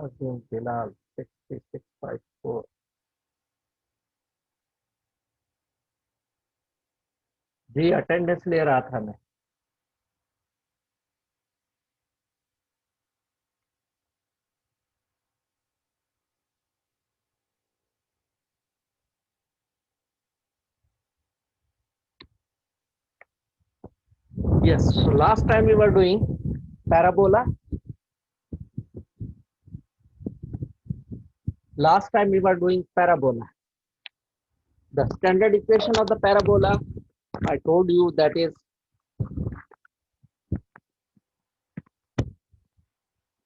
अजीम बिलाल 6654। जी attendance ले रहा था मैं। Yes, so last time we were doing parabola. Last time we were doing parabola. The standard equation of the parabola, I told you that is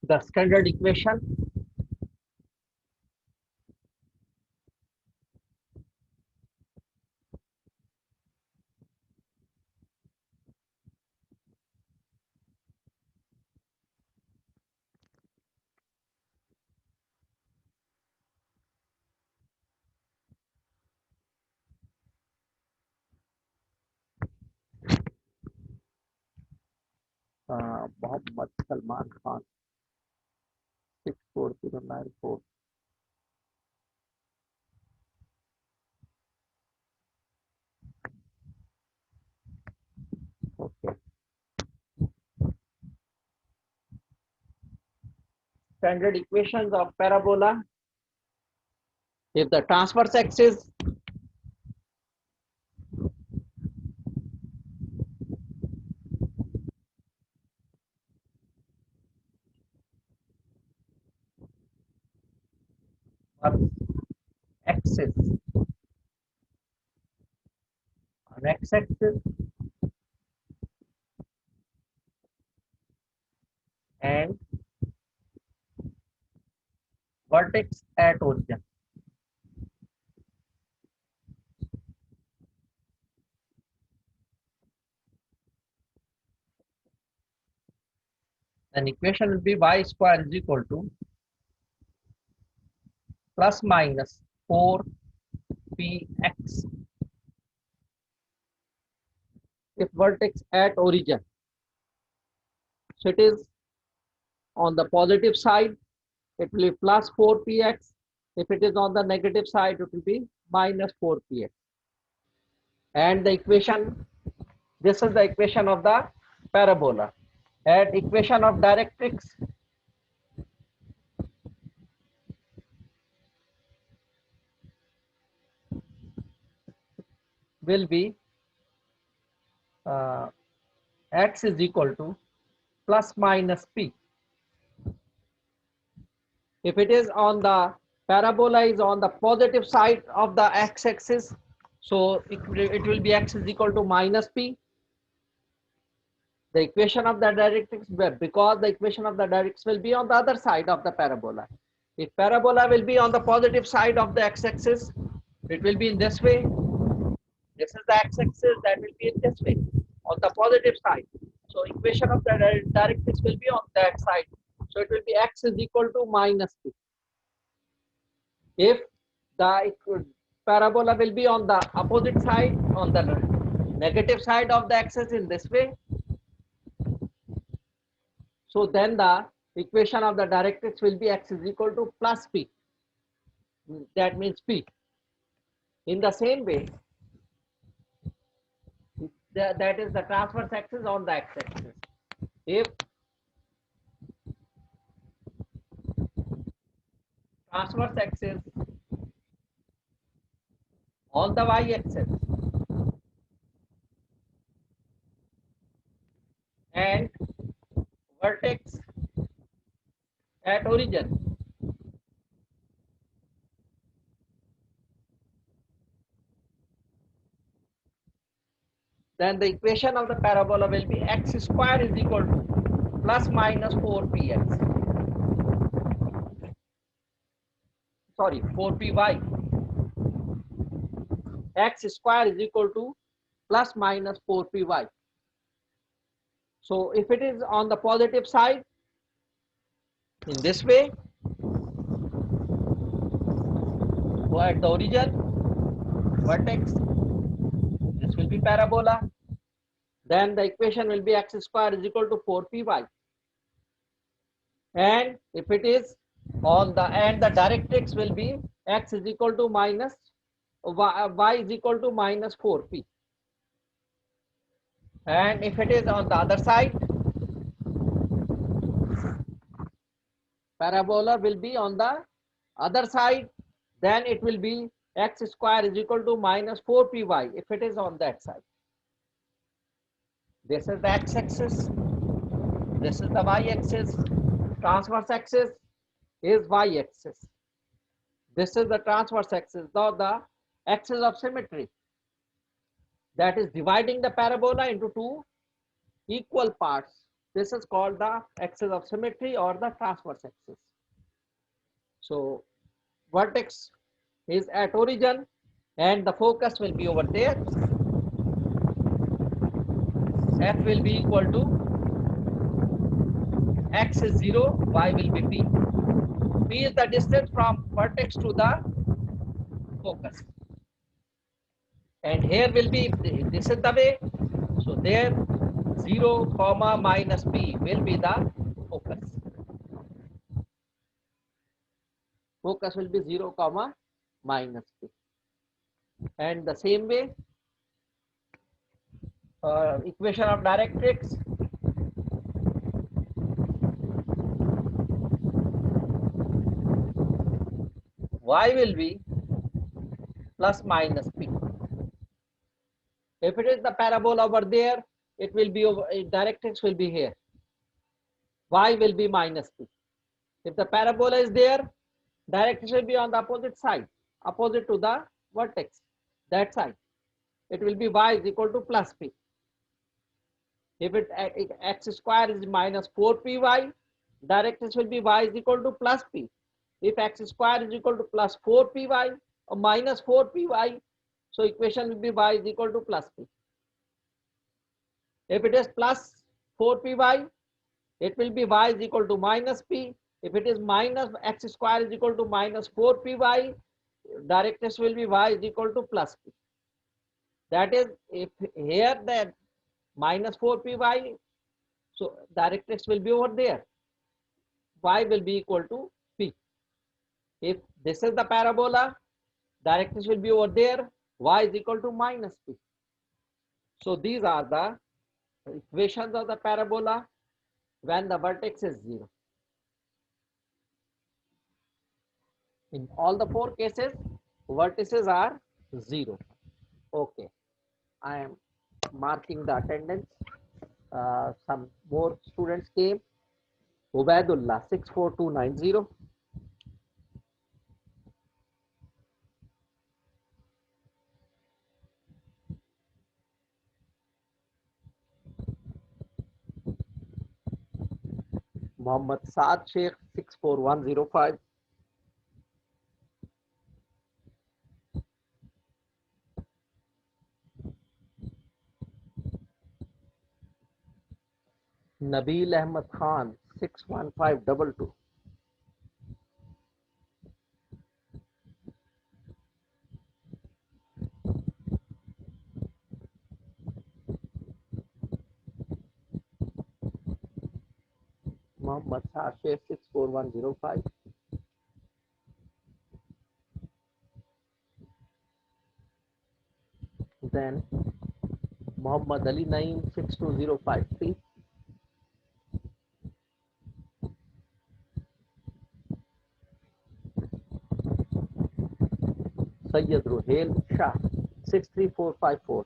the standard equation. Mohammed Salman Khan 64094. Okay. Standard equations of parabola. If the transverse axis axis on x-axis and vertex at origin. Then equation will be y square is equal to plus minus 4px if vertex at origin. So it is on the positive side, it will be plus 4px. If it is on the negative side, it will be minus 4px. And the equation, this is the equation of the parabola. And equation of directrix will be uh, x is equal to plus minus p. If it is on the parabola is on the positive side of the x-axis, so it will be x is equal to minus p. The equation of the directrix, because the equation of the directrix will be on the other side of the parabola. If parabola will be on the positive side of the x-axis, it will be in this way. This is the x-axis, that will be in this way on the positive side. So equation of the directrix will be on that side. So it will be x is equal to minus p. If the parabola will be on the opposite side, on the negative side of the axis in this way, so then the equation of the directrix will be x is equal to plus p. That means p. In the same way, that is the transverse axis on the x-axis. If transverse axis on the y-axis and vertex at origin, then the equation of the parabola will be x square is equal to plus minus 4px. Sorry, 4py. X square is equal to plus minus 4py. So if it is on the positive side, in this way, go at the origin, vertex, this will be parabola. Then the equation will be x square is equal to 4py. And if it is on the, and the directrix will be x is equal to minus y is equal to minus 4p. And if it is on the other side, parabola will be on the other side, then it will be x square is equal to minus 4py if it is on that side. This is the x-axis, this is the y-axis, transverse axis is y-axis. This is the transverse axis, now the axis of symmetry, that is dividing the parabola into two equal parts. This is called the axis of symmetry or the transverse axis. So vertex is at origin and the focus will be over there. F will be equal to x is 0, y will be p. P is the distance from vertex to the focus. And here will be, this is the way. So there 0 comma minus p will be the focus. Focus will be 0 comma minus p. And the same way, equation of directrix, y will be plus minus p. If it is the parabola over there, it will be over, directrix will be here. Y will be minus p. If the parabola is there, directrix will be on the opposite side, opposite to the vertex, that side. It will be y is equal to plus p. If it x square is minus 4py, directrix will be y is equal to plus p. If x square is equal to plus 4py or minus 4py, so equation will be y is equal to plus p. If it is plus 4py, it will be y is equal to minus p. If it is minus x square is equal to minus 4py, directrix will be y is equal to plus p. That is, if here the minus 4py, so directrix will be over there. Y will be equal to p. If this is the parabola, directrix will be over there. Y is equal to minus p. So these are the equations of the parabola when the vertex is 0. In all the four cases, vertices are 0. Okay, I am marking the attendance. Some more students came. Ubaidullah 64290. Muhammad Saad Sheikh 64105. Nabil Ahmed Khan 61522. Muhammad Saad Sheikh 64105. Then Muhammad Ali Naeem 62053. Sayyid Ruhail Shah 63454.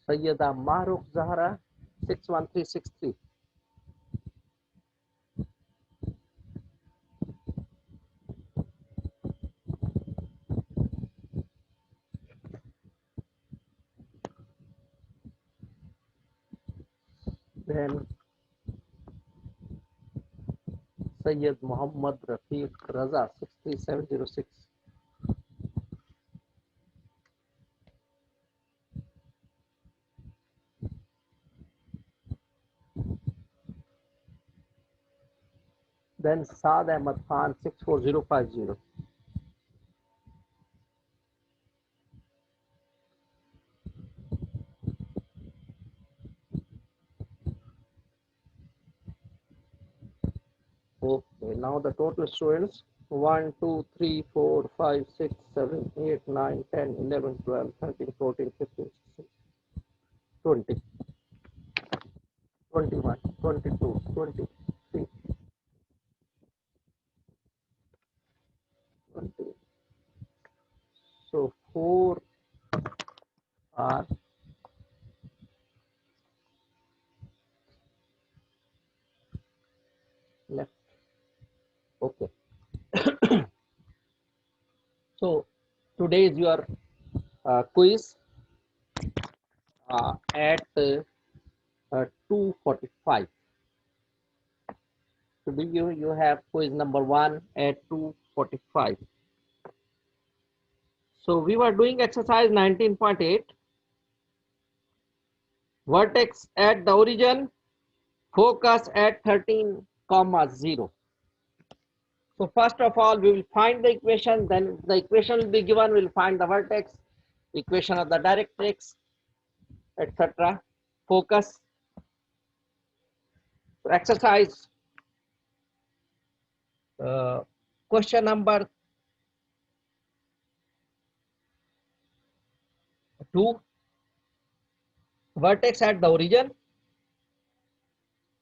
Sayyida Mahrukh Zahra 61363. Then Sayyid Muhammad Rafiq Raza 63706. Then Saad Ahmad Khan 64050. Okay, now the total students 1, 2, 3, 4, 5, 6, 7, 8, 9, 10, 11, 12, 13, 14, 15, 16, 20, 21, 22, 23, 20. So 4 are left. Okay. So today is your quiz at 2:45. So you have quiz number 1 at 2:45. So we were doing exercise 19.8. Vertex at the origin, focus at 13,0. So first of all, we will find the equation, then the equation will be given, we'll find the vertex, equation of the directrix, etc. Focus. So exercise question number 2, vertex at the origin,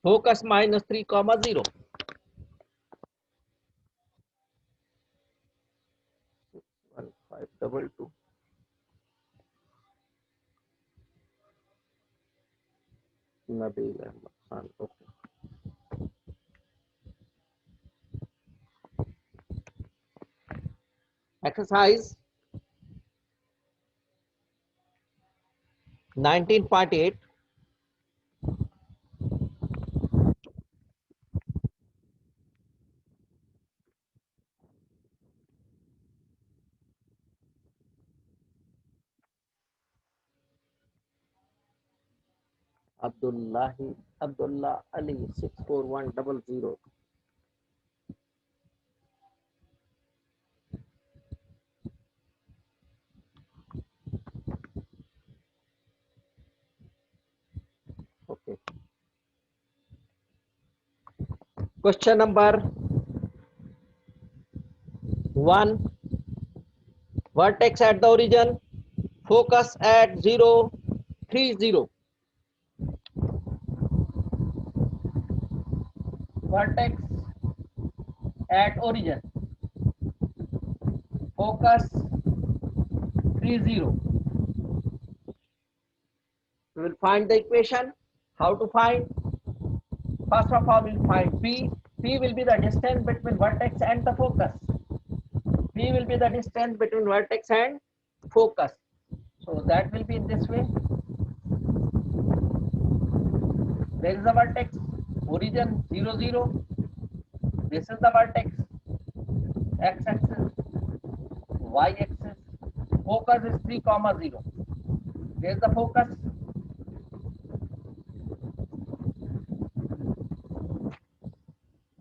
focus minus 3,0. 1522. Nabil Ahmed Khan. Okay. Exercise 19.8. Abdullah Ali 64100. Okay. Question number 1, vertex at the origin, focus at 0, 3, 0. Vertex at origin, focus 3, 0. We will find the equation. How to find? First of all, we will find P. P will be the distance between vertex and the focus. P will be the distance between vertex and focus. So that will be in this way. There is the vertex, origin 0, 0. This is the vertex, x-axis, y-axis. Focus is 3, 0. There is the focus.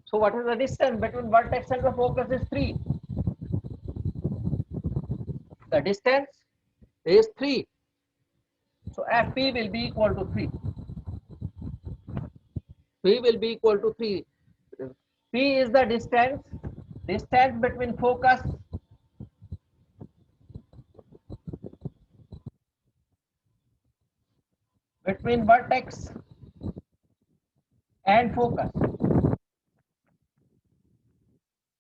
So what is the distance between vertex and the focus is 3. The distance is 3. So FP will be equal to 3. P will be equal to 3. P is the distance between focus between vertex and focus.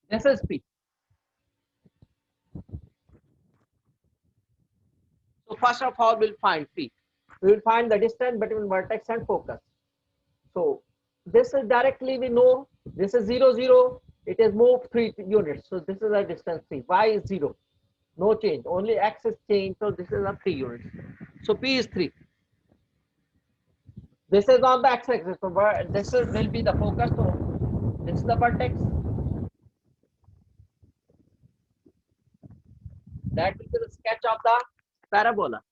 This is P. So first of all, we'll find P. We will find the distance between vertex and focus. So this is directly we know this is 0, 0. It is moved 3 units. So this is a distance 3. Y is 0. No change. Only X is changed. So this is a 3 units. So P is 3. This is on the x-axis. So this will be the focus. So this is the vertex. That will be the sketch of the parabola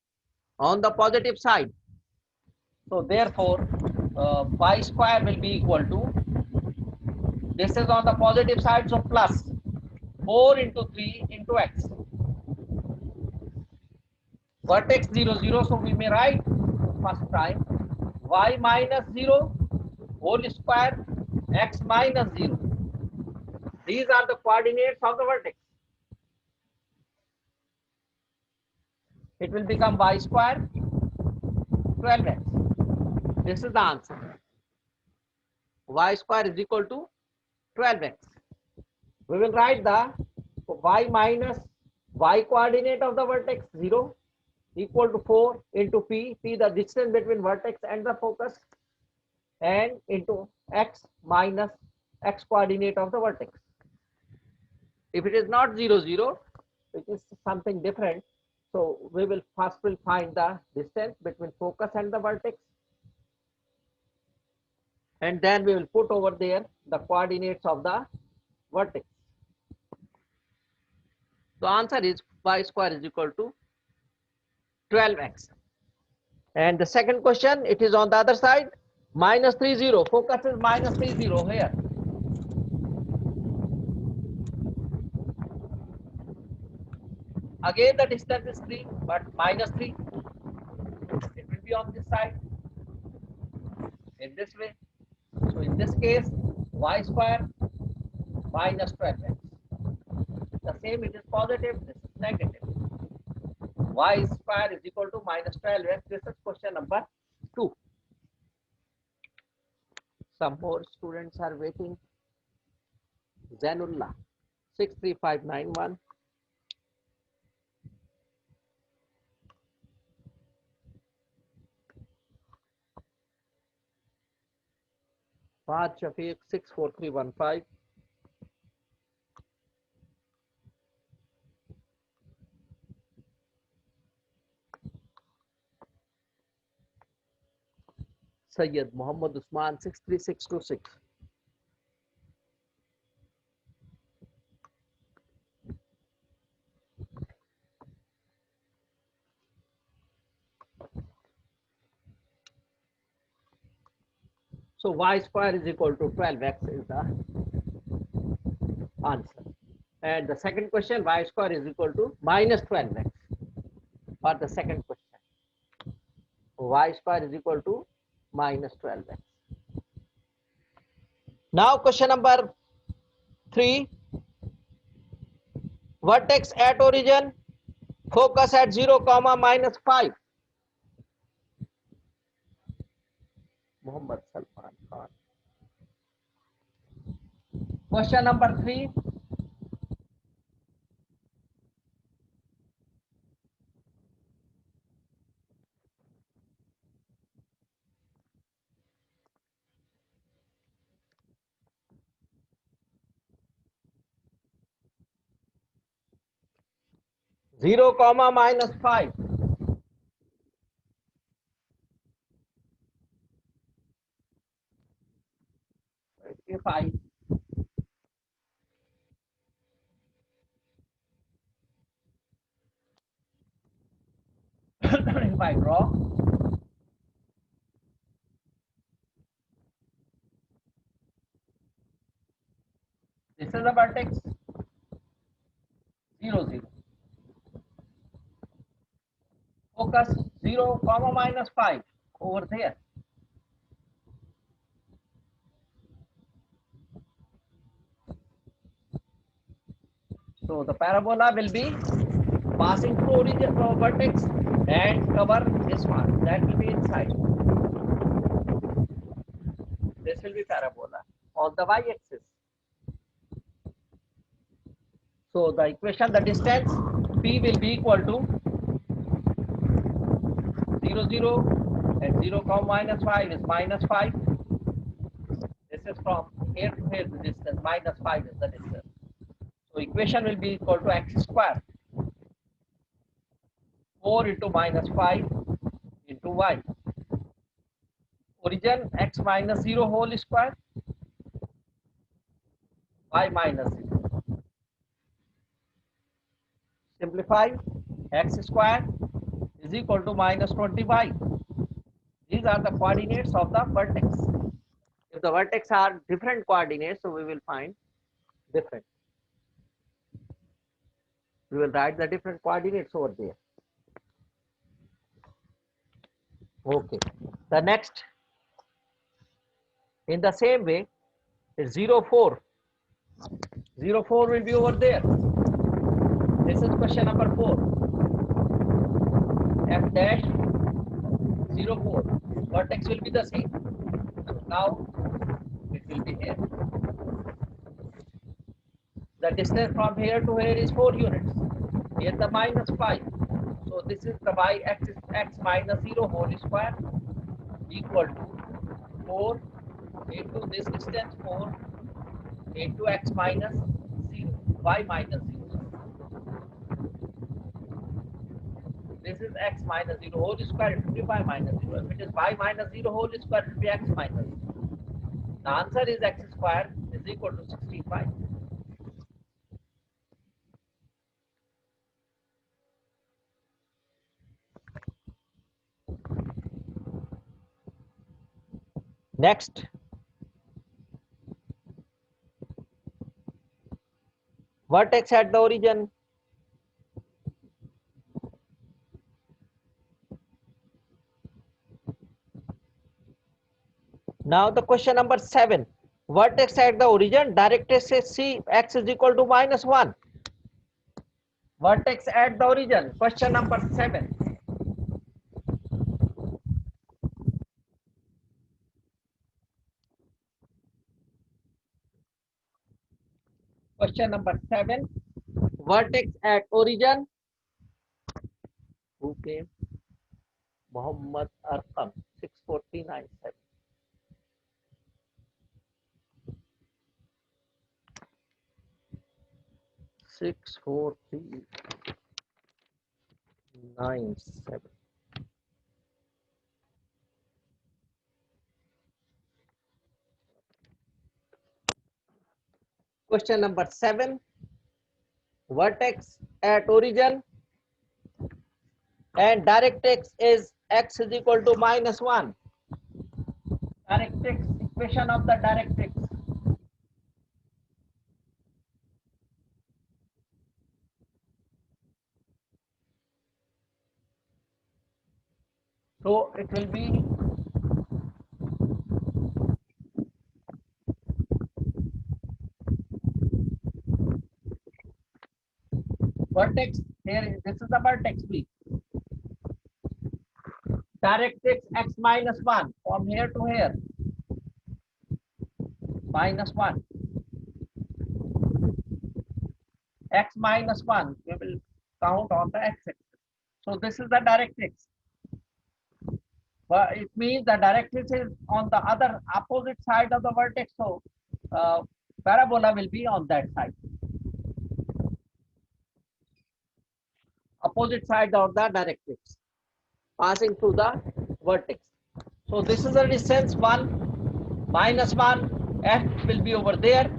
on the positive side. So therefore, y square will be equal to, this is on the positive side, so plus 4 into 3 into x. Vertex 0, 0, so we may write first time y minus 0 whole square x minus 0. These are the coordinates of the vertex. It will become y square 12x. This is the answer. Y square is equal to 12x. We will write the y minus y coordinate of the vertex 0 equal to 4 into p the distance between vertex and the focus, and into x minus x coordinate of the vertex. If it is not 0 0, it is something different. So we will first find the distance between focus and the vertex, and then we will put over there the coordinates of the vertex. The answer is y square is equal to 12x. And the second question, it is on the other side, minus 30. Focus is minus 30 here. Again the distance is 3, but minus 3. It will be on this side, in this way. So in this case, y square minus 12x. The same, it is positive, this is negative. Y square is equal to minus 12x. This is question number 2. Some more students are waiting. Zanullah 63591. Fahad Shafiq 64315. Sayyid Muhammad Usman 63626. So y square is equal to 12x is the answer. And the second question, y square is equal to minus 12x. For the second question, y square is equal to minus 12x. Now question number 3. Vertex at origin, focus at 0, minus 5. Muhammad Salman Khan. Question number 3. Zero comma minus 5. If I if I draw this is the vertex 0 0. Focus 0 comma minus 5 over there. So the parabola will be passing through origin vertex and cover this one. That will be inside. This will be parabola on the y-axis. So the equation, the distance P will be equal to 0 0 and 0 comma minus 5 is minus 5. This is from here to here, the distance minus 5 is the distance. So equation will be equal to x square 4 into minus 5 into y. Origin x minus 0 whole square, y minus 0. Simplify, x square is equal to minus 20y. These are the coordinates of the vertex. If the vertex are different coordinates, so we will find different. We will write the different coordinates over there. Okay. The next, in the same way, is 0 4. 0, 4 will be over there. This is question number 4. F dash 0, 4. Vertex will be the same. So now it will be here. The distance from here to here is 4 units. Here the minus 5. So this is the y-axis x minus 0 whole square equal to 4 into this distance 4 into x minus 0, y minus 0. This is x minus 0 whole square, it will be y minus 0. If it is y minus 0 whole square, it will be x minus 0. The answer is x square is equal to 65. Next, vertex at the origin. Now the question number 7. Vertex at the origin, directrix is C, x is equal to minus 1. Vertex at the origin, question number 7. Question number 7. Vertex at origin. Who came? Muhammad Arqam, 649. 64397. Question number 7. Vertex at origin and directrix is x is equal to minus 1. Directrix, equation of the directrix. So it will be vertex here. This is the vertex please. Directrix x minus 1 from here to here. Minus 1. X minus 1. We will count on the x-axis. So this is the directrix. But it means the directrix is on the other opposite side of the vertex. So parabola will be on that side. Opposite side of the directrix passing through the vertex. So this is the distance 1 minus 1. F will be over there.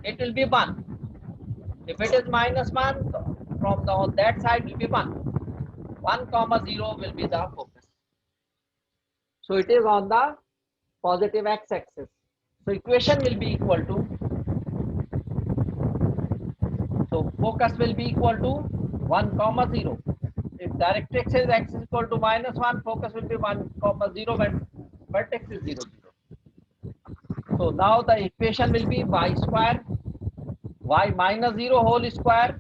It will be 1. If it is minus 1, from the on that side will be 1. 1 comma 0 will be the focus. So it is on the positive x-axis. So equation will be equal to, so focus will be equal to 1 comma 0. If directrix is x is equal to minus 1, focus will be 1 comma 0 when vertex is 0, 0. So now the equation will be y square, y minus 0 whole square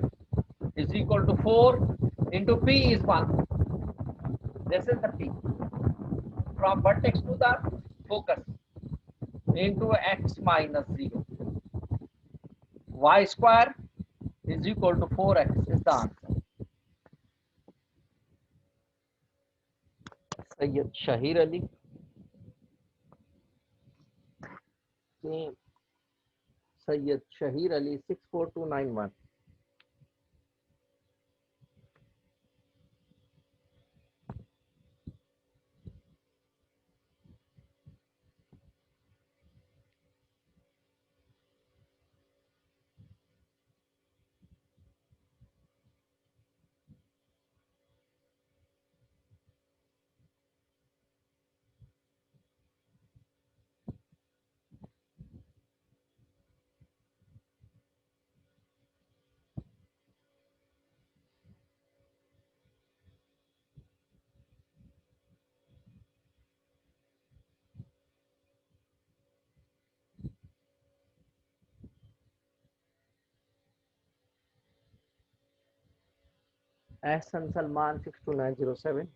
is equal to 4 into p is 1. This is the p. From vertex to the focus into x minus 0. Y square is equal to 4x is the answer. Sayyid Shahir Ali. Sayyid Shahir Ali 64291. Ahsan Salman 62907.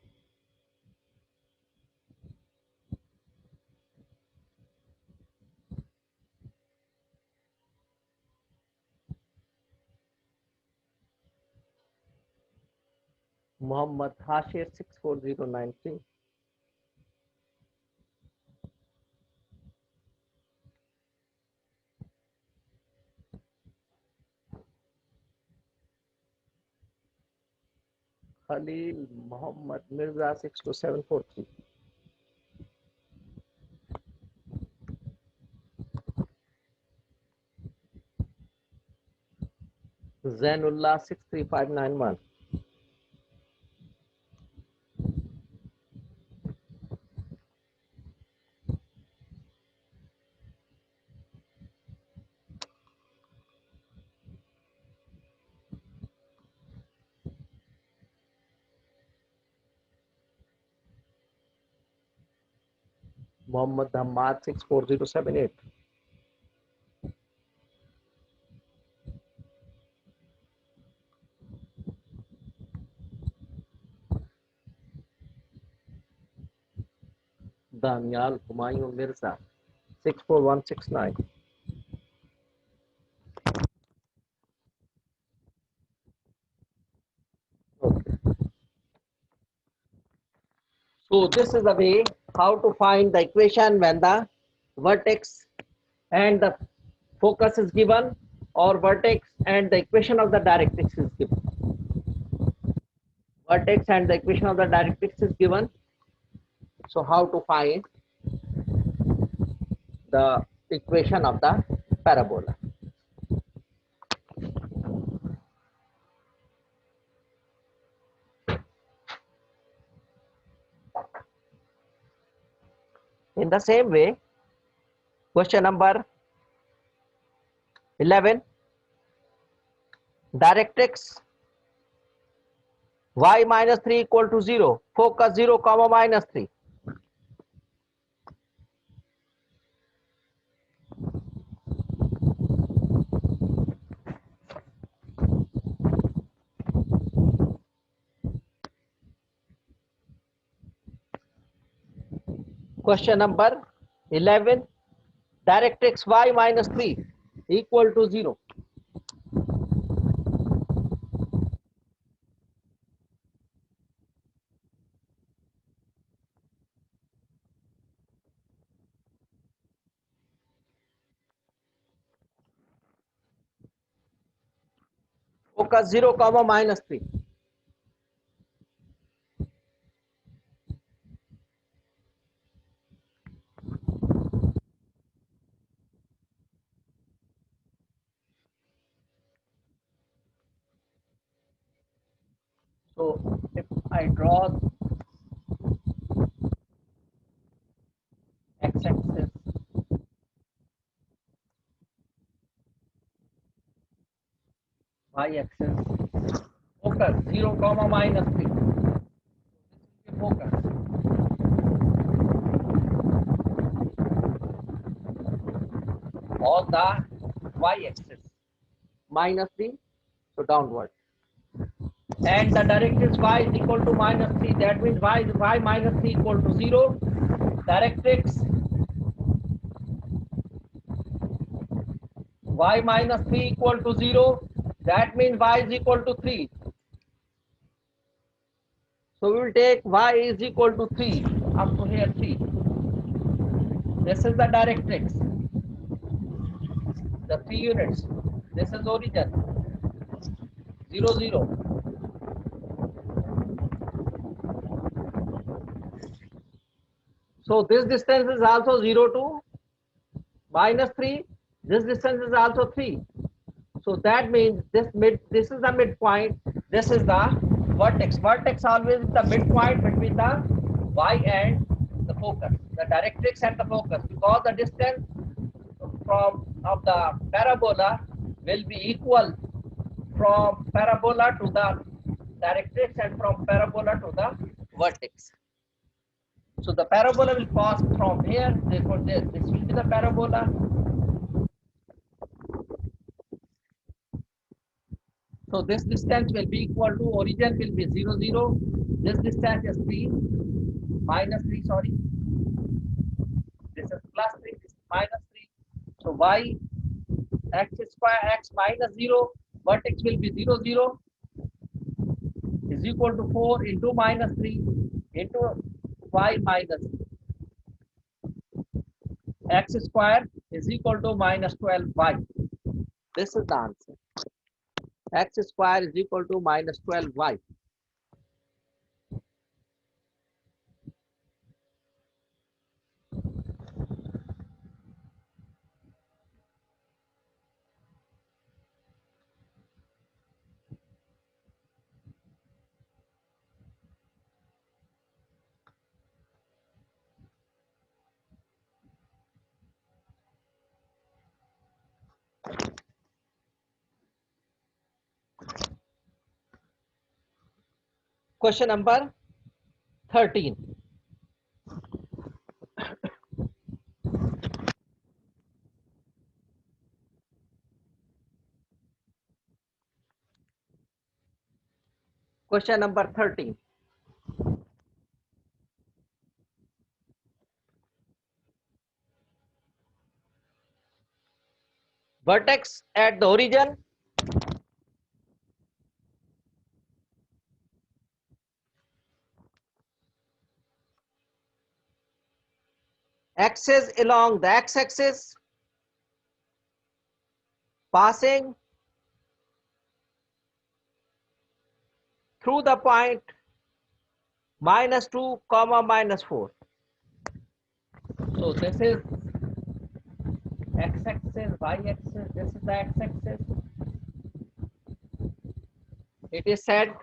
Muhammad Hashir 64093. Khalil Muhammad Mirza 62743. Zainullah 63591. Muhammad Hamad 64078. Danial Humayun Mirza 64169. Okay. So this is the way how to find the equation when the vertex and the focus is given, or vertex and the equation of the directrix is given. Vertex and the equation of the directrix is given. So how to find the equation of the parabola? In the same way, question number 11, directrix y minus 3 equal to 0, focus 0 comma minus 3. Question number 11, directrix y minus 3 equal to 0. Focus 0 comma minus 3. So if I draw x-axis, y-axis, focus 0 comma minus 3. This is the focus. On the y-axis, minus 3, so downward. And the directrix y is equal to minus 3. That means y minus 3 equal to 0. Directrix y minus 3 equal to 0. That means y is equal to 3. So we will take y is equal to 3 up to here 3. This is the directrix. The 3 units. This is origin. 0, 0. So this distance is also 0 to minus 3. This distance is also 3. So that means this is the midpoint. This is the vertex. Vertex always is the midpoint between the y and the focus, the directrix and the focus, because the distance from of the parabola will be equal from parabola to the directrix and from parabola to the vertex. So the parabola will pass from here, therefore this will be the parabola. So this distance will be equal to origin will be 0, 0. This distance is 3, minus 3, sorry. This is plus 3, this is minus 3. So y x square x minus 0, vertex will be 0, 0 is equal to 4 into minus 3 into y minus x square is equal to minus 12y. This is the answer. X square is equal to minus 12y. Question number 13. Question number 13. Vertex at the origin axis along the x-axis passing through the point minus 2 comma minus 4. So this is x-axis, y-axis, this is the x-axis. It is said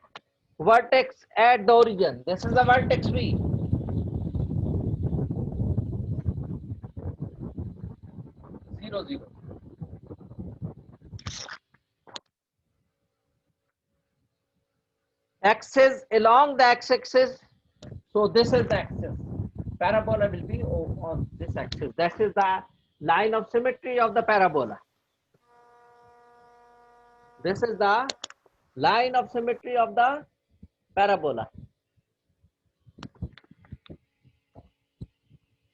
vertex at the origin. This is the vertex V. 0, 0. Axis along the x-axis. So this is the axis. Parabola will be on this axis. That is the line of symmetry of the parabola. This is the line of symmetry of the parabola.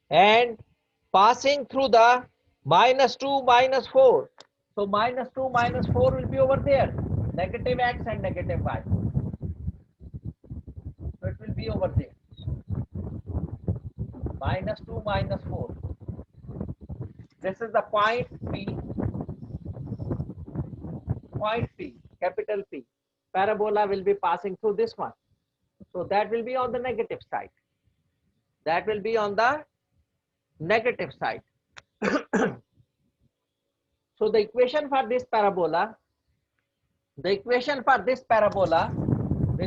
And passing through the minus 2, minus 4. So minus 2, minus 4 will be over there. Negative x and negative y. So it will be over there. Minus 2, minus 4. This is the point P. Point P, capital P. Parabola will be passing through this one. So that will be on the negative side. That will be on the negative side. So the equation for this parabola, which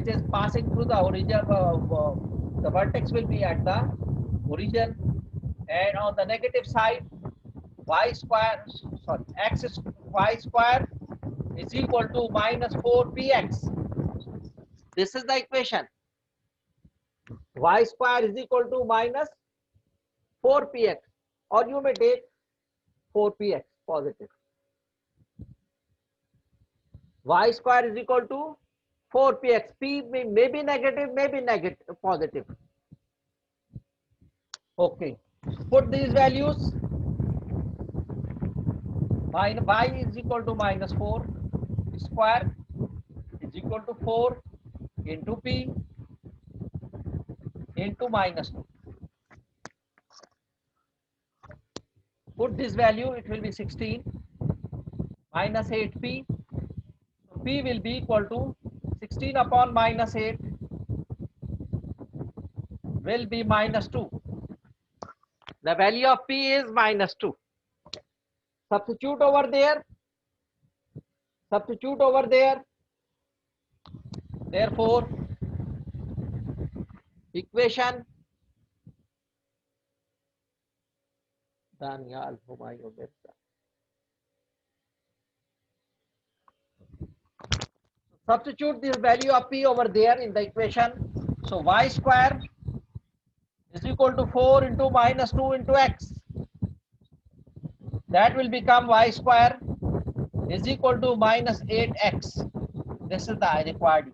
is passing through the origin, the vertex will be at the origin, and on the negative side, y square is equal to minus 4px. This is the equation. Y square is equal to minus 4px, or you may take 4px positive. Y square is equal to 4px. P may be negative, may be positive. Okay. Put these values. Y is equal to minus 4 square is equal to 4 into P into minus 2. Put this value, it will be 16 minus 8P. So P will be equal to 16 upon minus 8 will be minus 2. The value of P is minus 2. Substitute over there. Therefore, equation Daniel Humayun Mirza. Substitute this value of P over there in the equation. So y square is equal to 4 into minus 2 into x. That will become y square is equal to minus 8x. This is the required